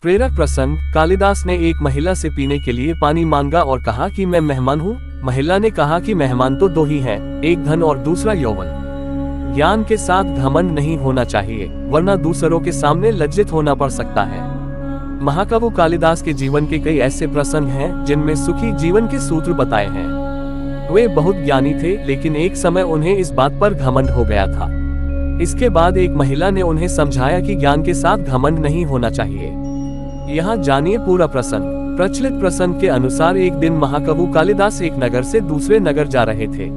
प्रेरक प्रसंग। कालिदास ने एक महिला से पीने के लिए पानी मांगा और कहा कि मैं मेहमान हूँ। महिला ने कहा कि मेहमान तो दो ही हैं, एक धन और दूसरा यौवन। ज्ञान के साथ घमंड नहीं होना चाहिए, वरना दूसरों के सामने लज्जित होना पड़ सकता है। महाकवि कालिदास के जीवन के कई ऐसे प्रसंग हैं जिनमें सुखी जीवन के सूत्र बताए हैं। वे बहुत ज्ञानी थे, लेकिन एक समय उन्हें इस बात पर घमंड हो गया था। इसके बाद एक महिला ने उन्हें समझाया कि ज्ञान के साथ घमंड नहीं होना चाहिए। यहाँ जानिए पूरा प्रसंग। प्रचलित प्रसंग के अनुसार एक दिन महाकवि कालिदास एक नगर से दूसरे नगर जा रहे थे।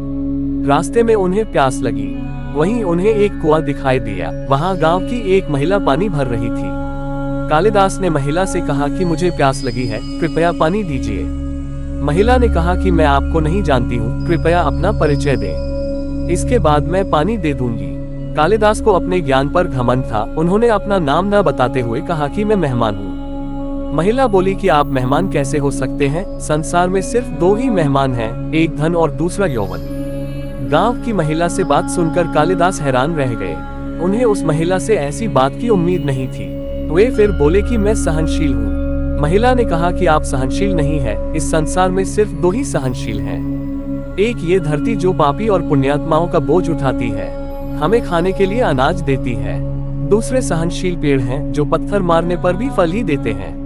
रास्ते में उन्हें प्यास लगी। वहीं उन्हें एक कुआं दिखाई दिया। वहाँ गांव की एक महिला पानी भर रही थी। कालिदास ने महिला से कहा कि मुझे प्यास लगी है, कृपया पानी दीजिए। महिला ने कहा कि मैं आपको नहीं जानती हूँ, कृपया अपना परिचय दें, इसके बाद मैं पानी दे दूंगी। कालिदास को अपने ज्ञान पर घमंड था। उन्होंने अपना नाम न बताते हुए कहा कि मैं मेहमान हूँ। महिला बोली कि आप मेहमान कैसे हो सकते हैं? संसार में सिर्फ दो ही मेहमान हैं, एक धन और दूसरा यौवन। गांव की महिला से बात सुनकर कालिदास हैरान रह गए। उन्हें उस महिला से ऐसी बात की उम्मीद नहीं थी। वे फिर बोले कि मैं सहनशील हूँ। महिला ने कहा कि आप सहनशील नहीं है, इस संसार में सिर्फ दो ही सहनशील हैं। एक ये धरती जो पापी और पुण्यात्माओं का बोझ उठाती है, हमें खाने के लिए अनाज देती है। दूसरे सहनशील पेड़ हैं जो पत्थर मारने पर भी फल ही देते हैं।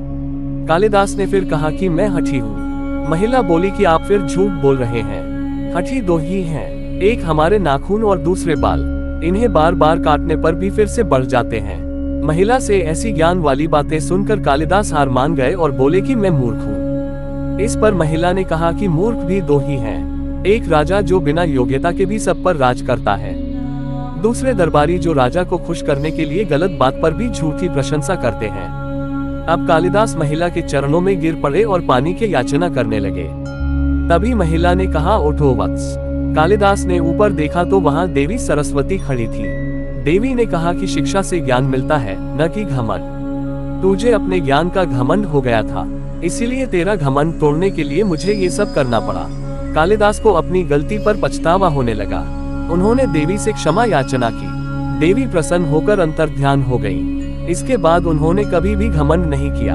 कालिदास ने फिर कहा कि मैं हठी हूँ। महिला बोली कि आप फिर झूठ बोल रहे हैं। हठी दो ही हैं, एक हमारे नाखून और दूसरे बाल। इन्हें बार बार काटने पर भी फिर से बढ़ जाते हैं। महिला से ऐसी ज्ञान वाली बातें सुनकर कालिदास हार मान गए और बोले कि मैं मूर्ख हूँ। इस पर महिला ने कहा कि मूर्ख भी दो ही हैं, एक राजा जो बिना योग्यता के भी सब पर राज करता है, दूसरे दरबारी जो राजा को खुश करने के लिए गलत बात पर भी झूठी प्रशंसा करते हैं। अब कालिदास महिला के चरणों में गिर पड़े और पानी की याचना करने लगे। तभी महिला ने कहा, उठो वत्स। कालिदास ने ऊपर देखा तो वहां देवी सरस्वती खड़ी थी। देवी ने कहा कि शिक्षा से ज्ञान मिलता है, न कि घमंड। तुझे अपने ज्ञान का घमंड हो गया था, इसीलिए तेरा घमंड तोड़ने के लिए मुझे ये सब करना पड़ा। कालिदास को अपनी गलती पर पछतावा होने लगा। उन्होंने देवी से क्षमा याचना की। देवी प्रसन्न होकर अंतर्ध्यान हो गई। इसके बाद उन्होंने कभी भी घमंड नहीं किया।